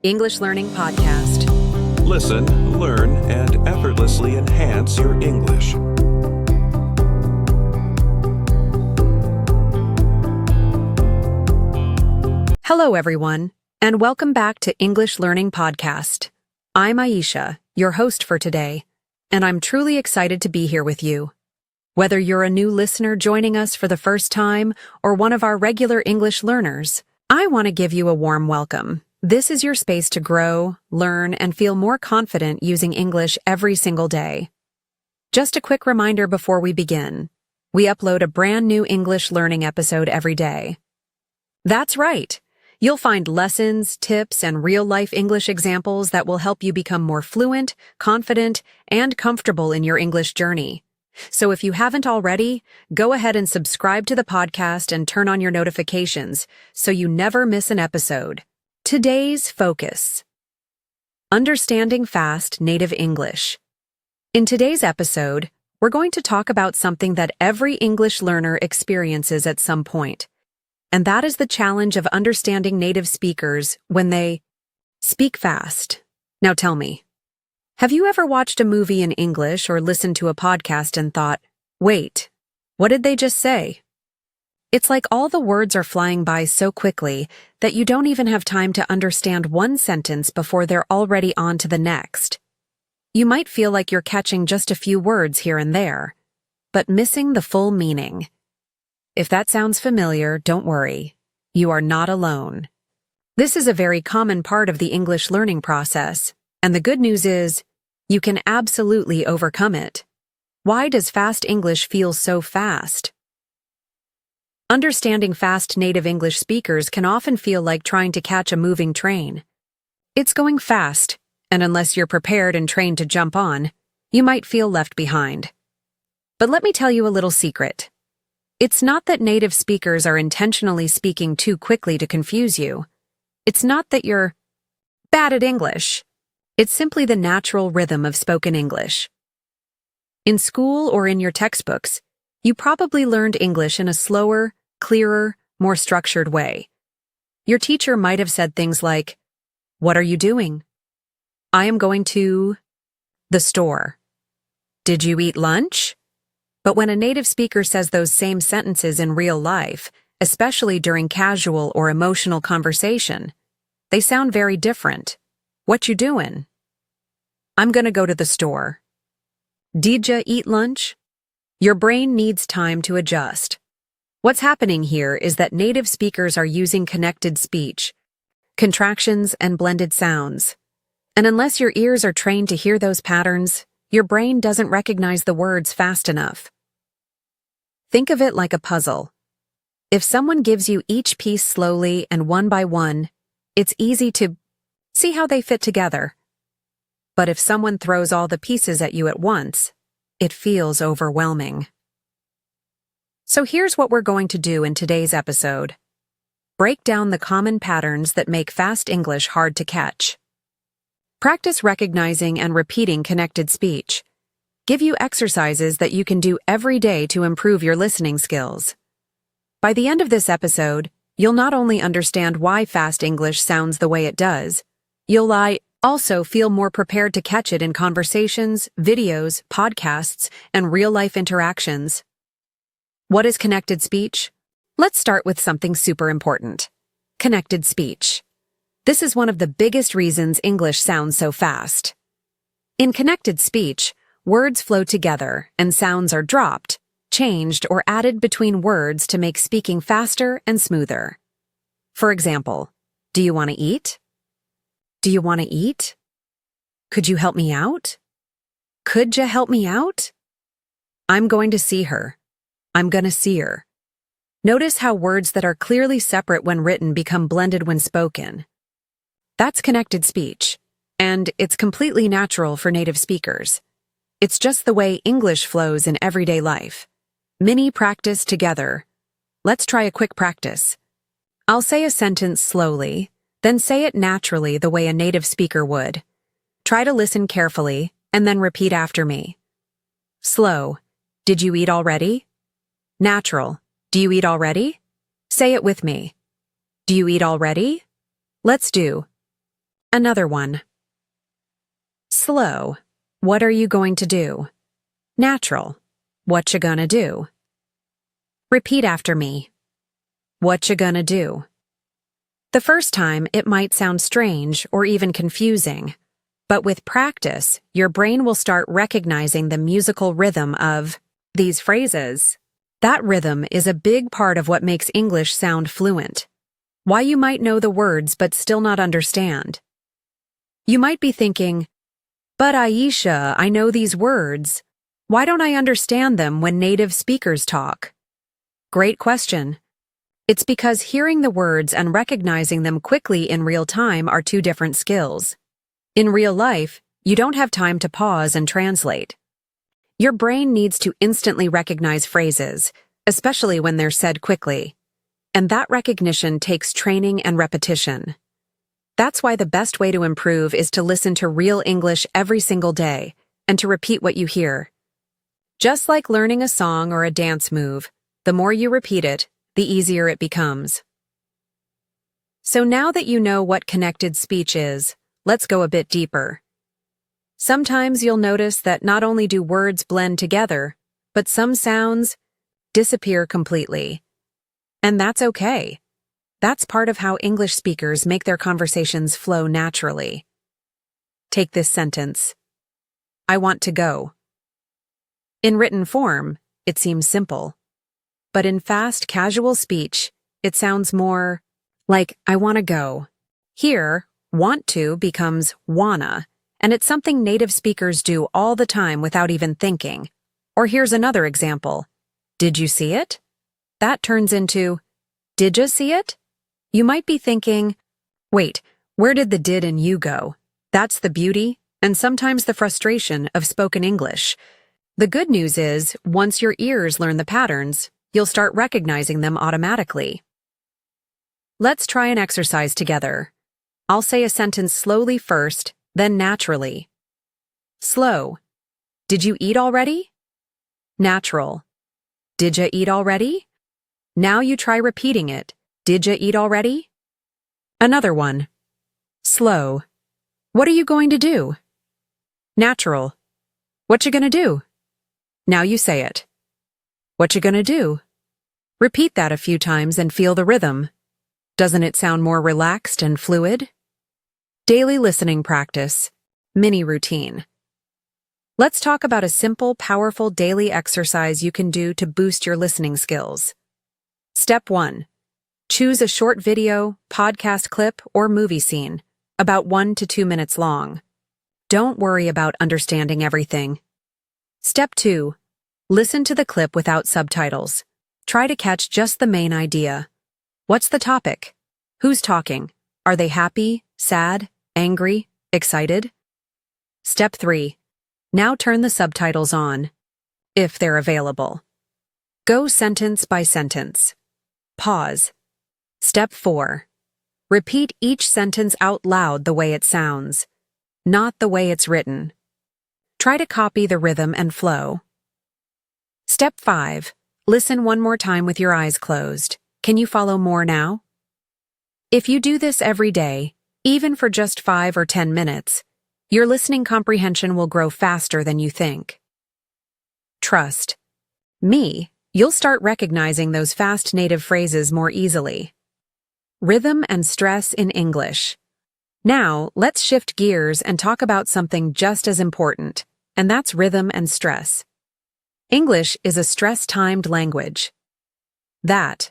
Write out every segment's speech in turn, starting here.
English Learning Podcast. Listen, learn, and effortlessly enhance your English. Hello, everyone, and welcome back to English Learning Podcast. I'm Aisha, your host for today, and I'm truly excited to be here with you. Whether you're a new listener joining us for the first time or one of our regular English learners, I want to give you a warm welcome. This is your space to grow, learn, and feel more confident using English every single day. Just a quick reminder before we begin. We upload a brand new English learning episode every day. That's right. You'll find lessons, tips, and real-life English examples that will help you become more fluent, confident, and comfortable in your English journey. So if you haven't already, go ahead and subscribe to the podcast and turn on your notifications so you never miss an episode. Today's focus: understanding fast native English. In today's episode, we're going to talk about something that every English learner experiences at some point. And that is the challenge of understanding native speakers when they speak fast. Now tell me, have you ever watched a movie in English or listened to a podcast and thought, wait, what did they just say? It's like all the words are flying by so quickly that you don't even have time to understand one sentence before they're already on to the next. You might feel like you're catching just a few words here and there, but missing the full meaning. If that sounds familiar, don't worry. You are not alone. This is a very common part of the English learning process, and the good news is, you can absolutely overcome it. Why does fast English feel so fast? Understanding fast native English speakers can often feel like trying to catch a moving train. It's going fast, and unless you're prepared and trained to jump on, you might feel left behind. But let me tell you a little secret. It's not that native speakers are intentionally speaking too quickly to confuse you. It's not that you're bad at English. It's simply the natural rhythm of spoken English. In school or in your textbooks, you probably learned English in a slower, clearer, more structured way. Your teacher might have said things like, "What are you doing?" "I am going to the store." "Did you eat lunch?" But when a native speaker says those same sentences in real life, especially during casual or emotional conversation, they sound very different. "What you doing?" "I'm gonna go to the store." "Didja eat lunch?" Your brain needs time to adjust. What's happening here is that native speakers are using connected speech, contractions, and blended sounds. And unless your ears are trained to hear those patterns, your brain doesn't recognize the words fast enough. Think of it like a puzzle. If someone gives you each piece slowly and one by one, it's easy to see how they fit together. But if someone throws all the pieces at you at once, it feels overwhelming. So here's what we're going to do in today's episode. Break down the common patterns that make fast English hard to catch. Practice recognizing and repeating connected speech. Give you exercises that you can do every day to improve your listening skills. By the end of this episode, you'll not only understand why fast English sounds the way it does, you'll also feel more prepared to catch it in conversations, videos, podcasts, and real-life interactions. What is connected speech? Let's start with something super important. Connected speech. This is one of the biggest reasons English sounds so fast. In connected speech, words flow together and sounds are dropped, changed, or added between words to make speaking faster and smoother. For example, do you want to eat? Do you want to eat? Could you help me out? Could you help me out? I'm going to see her. I'm gonna see her. Notice how words that are clearly separate when written become blended when spoken. That's connected speech, and it's completely natural for native speakers. It's just the way English flows in everyday life. Mini practice together. Let's try a quick practice. I'll say a sentence slowly, then say it naturally the way a native speaker would. Try to listen carefully, and then repeat after me. Slow. Did you eat already? Natural. Do you eat already? Say it with me. Do you eat already? Let's do. Another one. Slow. What are you going to do? Natural. What you gonna do? Repeat after me. What you gonna do? The first time, it might sound strange or even confusing, but with practice, your brain will start recognizing the musical rhythm of these phrases. That rhythm is a big part of what makes English sound fluent. Why you might know the words but still not understand. You might be thinking, but Aisha, I know these words. Why don't I understand them when native speakers talk? Great question. It's because hearing the words and recognizing them quickly in real time are two different skills. In real life, you don't have time to pause and translate. Your brain needs to instantly recognize phrases, especially when they're said quickly. And that recognition takes training and repetition. That's why the best way to improve is to listen to real English every single day and to repeat what you hear. Just like learning a song or a dance move, the more you repeat it, the easier it becomes. So now that you know what connected speech is, let's go a bit deeper. Sometimes you'll notice that not only do words blend together, but some sounds disappear completely. And that's okay. That's part of how English speakers make their conversations flow naturally. Take this sentence. I want to go. In written form, it seems simple. But in fast, casual speech, it sounds more like I want to go. Here, want to becomes wanna, and it's something native speakers do all the time without even thinking. Or here's another example. Did you see it? That turns into, did you see it? You might be thinking, wait, where did the did and you go? That's the beauty, and sometimes the frustration of spoken English. The good news is, once your ears learn the patterns, you'll start recognizing them automatically. Let's try an exercise together. I'll say a sentence slowly first, then naturally. Slow. Did you eat already? Natural. Did ya eat already? Now you try repeating it. Did ya eat already? Another one. Slow. What are you going to do? Natural. What you gonna do? Now you say it. What you gonna do? Repeat that a few times and feel the rhythm. Doesn't it sound more relaxed and fluid? Daily listening practice. Mini routine. Let's talk about a simple, powerful daily exercise you can do to boost your listening skills. Step 1. Choose a short video, podcast clip, or movie scene, about 1 to 2 minutes long. Don't worry about understanding everything. Step 2. Listen to the clip without subtitles. Try to catch just the main idea. What's the topic? Who's talking? Are they happy, sad, angry, excited? Step 3. Now turn the subtitles on, if they're available. Go sentence by sentence. Pause. Step 4. Repeat each sentence out loud the way it sounds, not the way it's written. Try to copy the rhythm and flow. Step 5. Listen one more time with your eyes closed. Can you follow more now? If you do this every day, even for just 5 or 10 minutes, your listening comprehension will grow faster than you think. Trust me, you'll start recognizing those fast native phrases more easily. Rhythm and stress in English. Now, let's shift gears and talk about something just as important, and that's rhythm and stress. English is a stress-timed language. That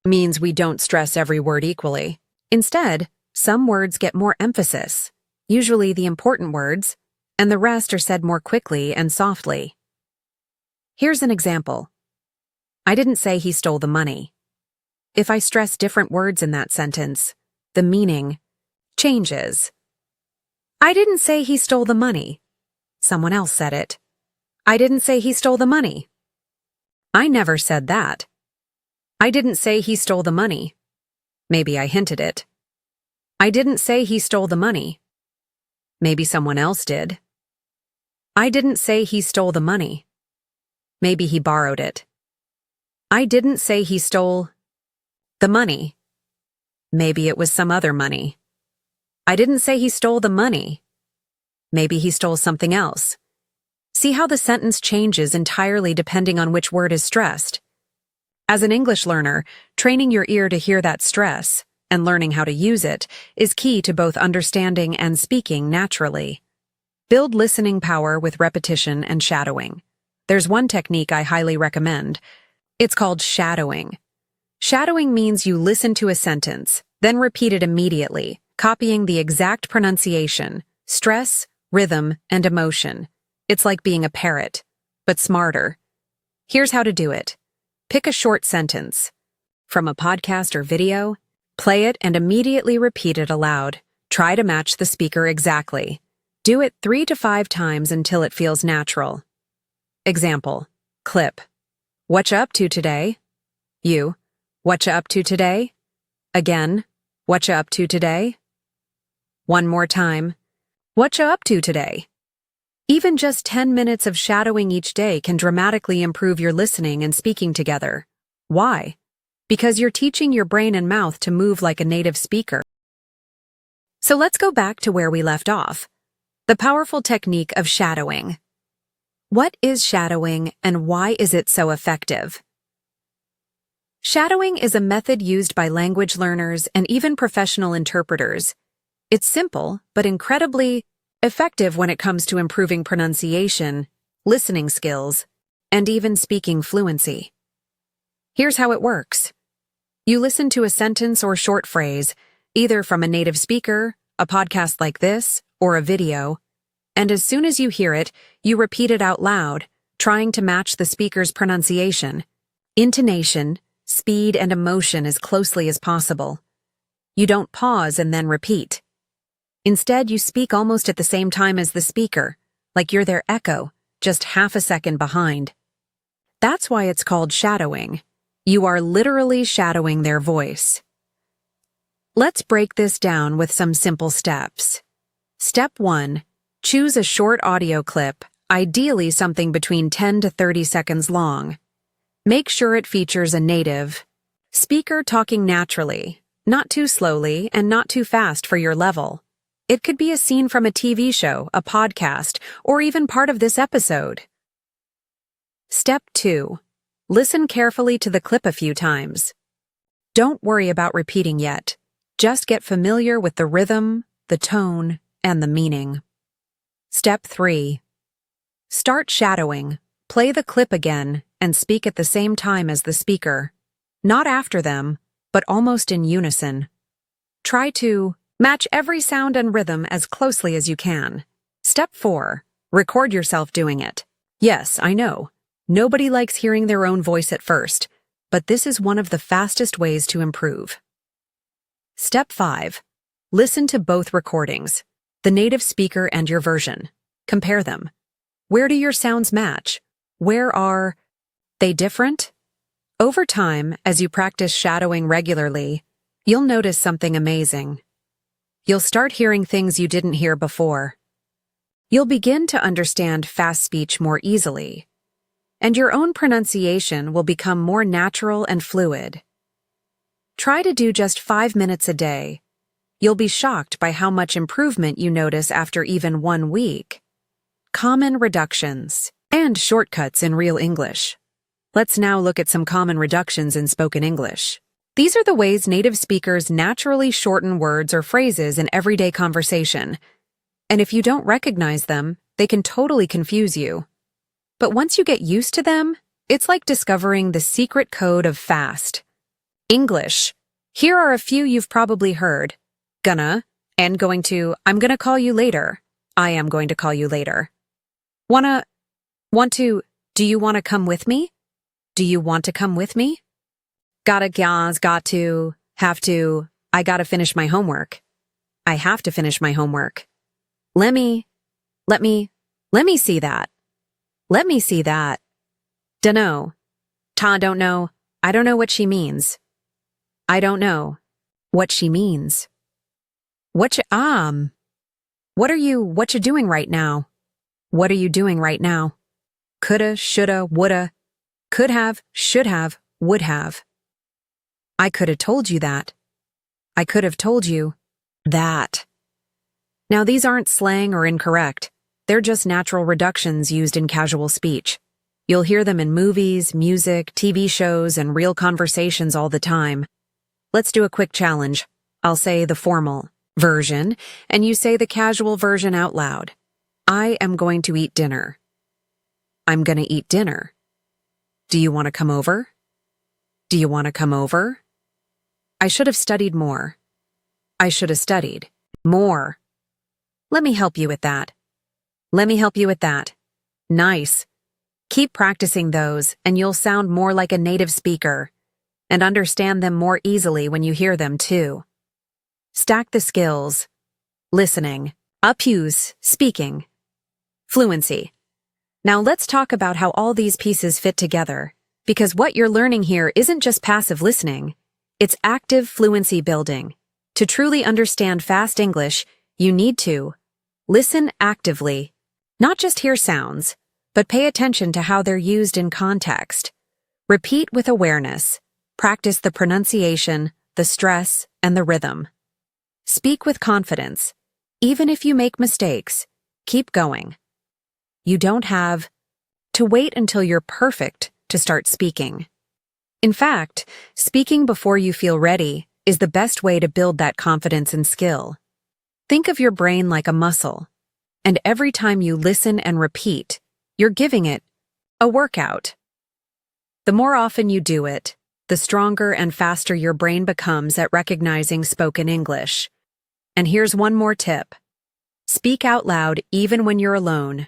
means we don't stress every word equally. Instead, some words get more emphasis, usually the important words, and the rest are said more quickly and softly. Here's an example. I didn't say he stole the money. If I stress different words in that sentence, the meaning changes. I didn't say he stole the money. Someone else said it. I didn't say he stole the money. I never said that. I didn't say he stole the money. Maybe I hinted it. I didn't say he stole the money. Maybe someone else did. I didn't say he stole the money. Maybe he borrowed it. I didn't say he stole the money. Maybe it was some other money. I didn't say he stole the money. Maybe he stole something else. See how the sentence changes entirely depending on which word is stressed. As an English learner, training your ear to hear that stress and learning how to use it is key to both understanding and speaking naturally. Build listening power with repetition and shadowing. There's one technique I highly recommend. It's called shadowing. Shadowing means you listen to a sentence, then repeat it immediately, copying the exact pronunciation, stress, rhythm, and emotion. It's like being a parrot, but smarter. Here's how to do it. Pick a short sentence from a podcast or video, play it and immediately repeat it aloud. Try to match the speaker exactly. Do it 3 to 5 times until it feels natural. Example. Clip. Whatcha up to today? You. Whatcha up to today? Again. Whatcha up to today? One more time. Whatcha up to today? Even just 10 minutes of shadowing each day can dramatically improve your listening and speaking together. Why? Because you're teaching your brain and mouth to move like a native speaker. So let's go back to where we left off. The powerful technique of shadowing. What is shadowing and why is it so effective? Shadowing is a method used by language learners and even professional interpreters. It's simple, but incredibly effective when it comes to improving pronunciation, listening skills, and even speaking fluency. Here's how it works. You listen to a sentence or short phrase, either from a native speaker, a podcast like this, or a video, and as soon as you hear it, you repeat it out loud, trying to match the speaker's pronunciation, intonation, speed, and emotion as closely as possible. You don't pause and then repeat. Instead, you speak almost at the same time as the speaker, like you're their echo, just half a second behind. That's why it's called shadowing. You are literally shadowing their voice. Let's break this down with some simple steps. Step 1. Choose a short audio clip, ideally something between 10 to 30 seconds long. Make sure it features a native speaker talking naturally, not too slowly and not too fast for your level. It could be a scene from a TV show, a podcast, or even part of this episode. Step 2. Listen carefully to the clip a few times. Don't worry about repeating yet. Just get familiar with the rhythm, the tone, and the meaning. Step 3. Start shadowing. Play the clip again and speak at the same time as the speaker. Not after them, but almost in unison. Try to match every sound and rhythm as closely as you can. Step 4. Record yourself doing it. Yes, I know. Nobody likes hearing their own voice at first, but this is one of the fastest ways to improve. Step 5. Listen to both recordings, the native speaker and your version. Compare them. Where do your sounds match? Where are they different? Over time, as you practice shadowing regularly, you'll notice something amazing. You'll start hearing things you didn't hear before. You'll begin to understand fast speech more easily, and your own pronunciation will become more natural and fluid. Try to do just 5 minutes a day. You'll be shocked by how much improvement you notice after even 1 week. Common reductions and shortcuts in real English. Let's now look at some common reductions in spoken English. These are the ways native speakers naturally shorten words or phrases in everyday conversation. And if you don't recognize them, they can totally confuse you. But once you get used to them, it's like discovering the secret code of fast English. Here are a few you've probably heard. Gonna, and going to, I'm gonna call you later. I am going to call you later. Want to, do you want to come with me? Do you want to come with me? Gotta, guys, got to, have to, I gotta finish my homework. I have to finish my homework. Let me see that. Let me see that. Dunno. Ta don't know. I don't know what she means. I don't know what she means. What you doing right now? What are you doing right now? Coulda, shoulda, woulda, could have, should have, would have. I could have told you that. I could have told you that. Now, these aren't slang or incorrect. They're just natural reductions used in casual speech. You'll hear them in movies, music, TV shows, and real conversations all the time. Let's do a quick challenge. I'll say the formal version, and you say the casual version out loud. I am going to eat dinner. I'm gonna eat dinner. Do you want to come over? Do you want to come over? I should have studied more. I should have studied more. Let me help you with that. Let me help you with that. Nice. Keep practicing those, and you'll sound more like a native speaker, and understand them more easily when you hear them, too. Stack the skills. Listening. Upuse. Speaking. Fluency. Now let's talk about how all these pieces fit together, because what you're learning here isn't just passive listening, it's active fluency building. To truly understand fast English, you need to listen actively, not just hear sounds, but pay attention to how they're used in context. Repeat with awareness. Practice the pronunciation, the stress, and the rhythm. Speak with confidence. Even if you make mistakes, keep going. You don't have to wait until you're perfect to start speaking. In fact, speaking before you feel ready is the best way to build that confidence and skill. Think of your brain like a muscle, and every time you listen and repeat, you're giving it a workout. The more often you do it, the stronger and faster your brain becomes at recognizing spoken English. And here's one more tip. Speak out loud even when you're alone.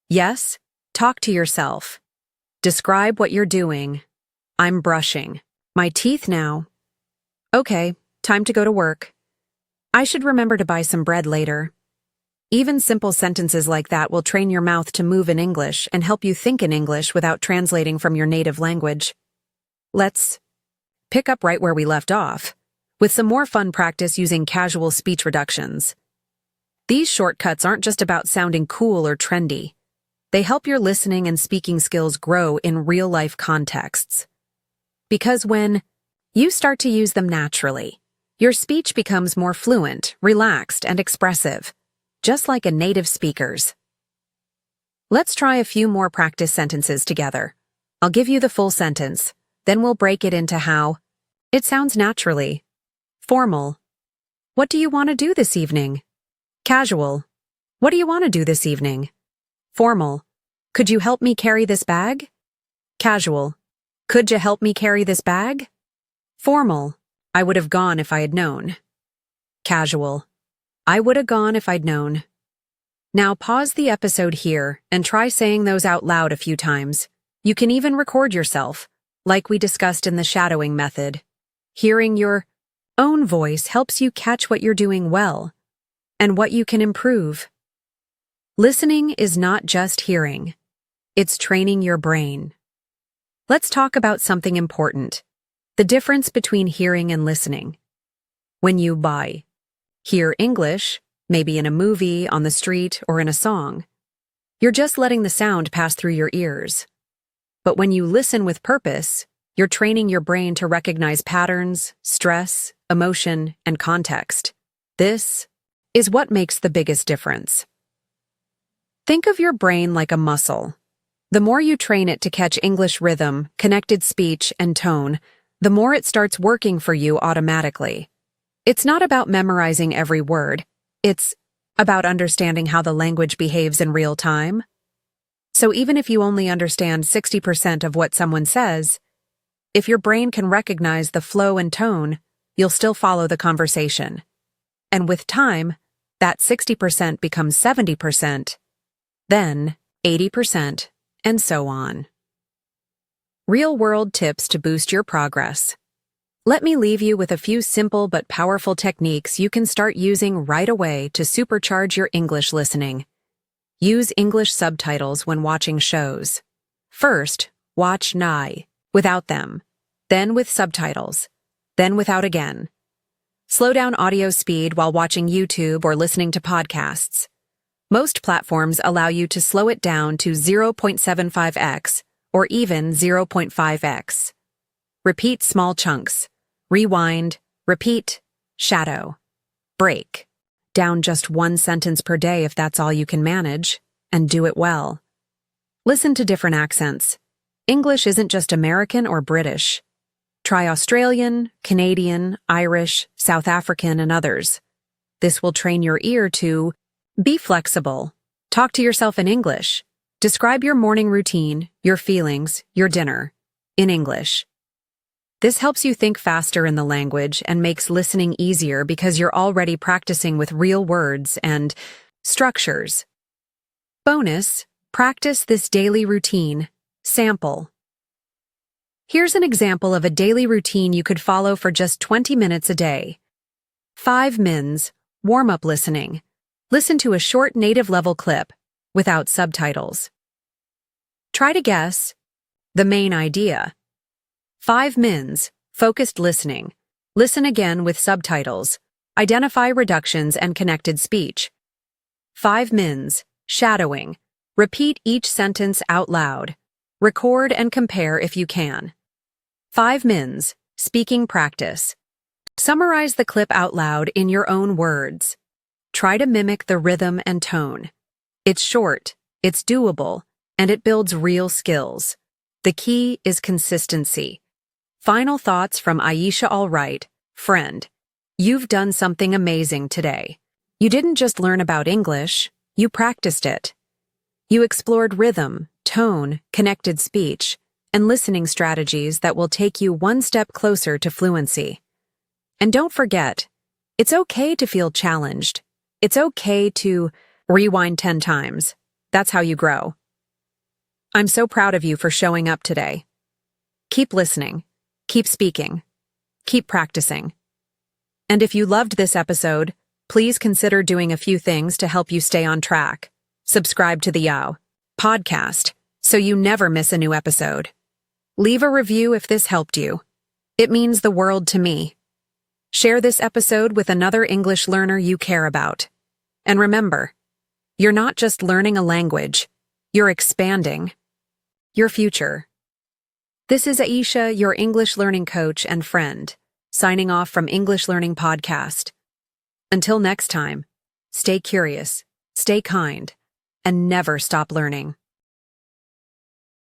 Yes, talk to yourself. Describe what you're doing. I'm brushing my teeth now. Okay, time to go to work. I should remember to buy some bread later. Even simple sentences like that will train your mouth to move in English and help you think in English without translating from your native language. Let's pick up right where we left off, with some more fun practice using casual speech reductions. These shortcuts aren't just about sounding cool or trendy. They help your listening and speaking skills grow in real-life contexts. Because when you start to use them naturally, your speech becomes more fluent, relaxed, and expressive, just like a native speaker's. Let's try a few more practice sentences together. I'll give you the full sentence, then we'll break it into how it sounds naturally. Formal. What do you want to do this evening? Casual. What do you want to do this evening? Formal. Could you help me carry this bag? Casual. Could you help me carry this bag? Formal. I would have gone if I had known. Casual. I would have gone if I'd known. Now pause the episode here and try saying those out loud a few times. You can even record yourself, like we discussed in the shadowing method. Hearing your own voice helps you catch what you're doing well and what you can improve. Listening is not just hearing. It's training your brain. Let's talk about something important. The difference between hearing and listening. When you hear English, maybe in a movie, on the street, or in a song, you're just letting the sound pass through your ears. But when you listen with purpose, you're training your brain to recognize patterns, stress, emotion, and context. This is what makes the biggest difference. Think of your brain like a muscle. The more you train it to catch English rhythm, connected speech, and tone, the more it starts working for you automatically. It's not about memorizing every word. It's about understanding how the language behaves in real time. So even if you only understand 60% of what someone says, if your brain can recognize the flow and tone, you'll still follow the conversation. And with time, that 60% becomes 70%, then 80%, and so on. Real-world tips to boost your progress. Let me leave you with a few simple but powerful techniques you can start using right away to supercharge your English listening. Use English subtitles when watching shows. First, watch without them, then with subtitles, then without again. Slow down audio speed while watching YouTube or listening to podcasts. Most platforms allow you to slow it down to 0.75x or even 0.5x. Repeat small chunks. Rewind, repeat, shadow, break. Down just one sentence per day if that's all you can manage, and do it well. Listen to different accents. English isn't just American or British. Try Australian, Canadian, Irish, South African, and others. This will train your ear to be flexible. Talk to yourself in English. Describe your morning routine, your feelings, your dinner, in English. This helps you think faster in the language and makes listening easier because you're already practicing with real words and structures. Bonus, practice this daily routine. Sample. Here's an example of a daily routine you could follow for just 20 minutes a day. 5 mins, warm-up listening. Listen to a short native-level clip, without subtitles. Try to guess the main idea. 5 mins, focused listening. Listen again with subtitles. Identify reductions and connected speech. 5 mins, shadowing. Repeat each sentence out loud. Record and compare if you can. 5 mins, speaking practice. Summarize the clip out loud in your own words. Try to mimic the rhythm and tone. It's short, it's doable, and it builds real skills. The key is consistency. Final thoughts from Aisha. All right, friend. You've done something amazing today. You didn't just learn about English, you practiced it. You explored rhythm, tone, connected speech, and listening strategies that will take you one step closer to fluency. And don't forget, it's okay to feel challenged. It's okay to rewind 10 times. That's how you grow. I'm so proud of you for showing up today. Keep listening. Keep speaking. Keep practicing. And if you loved this episode, please consider doing a few things to help you stay on track. Subscribe to the Yao podcast so you never miss a new episode. Leave a review if this helped you. It means the world to me. Share this episode with another English learner you care about. And remember, you're not just learning a language, you're expanding your future. This is Aisha, your English learning coach and friend, signing off from English Learning Podcast. Until next time, stay curious, stay kind, and never stop learning.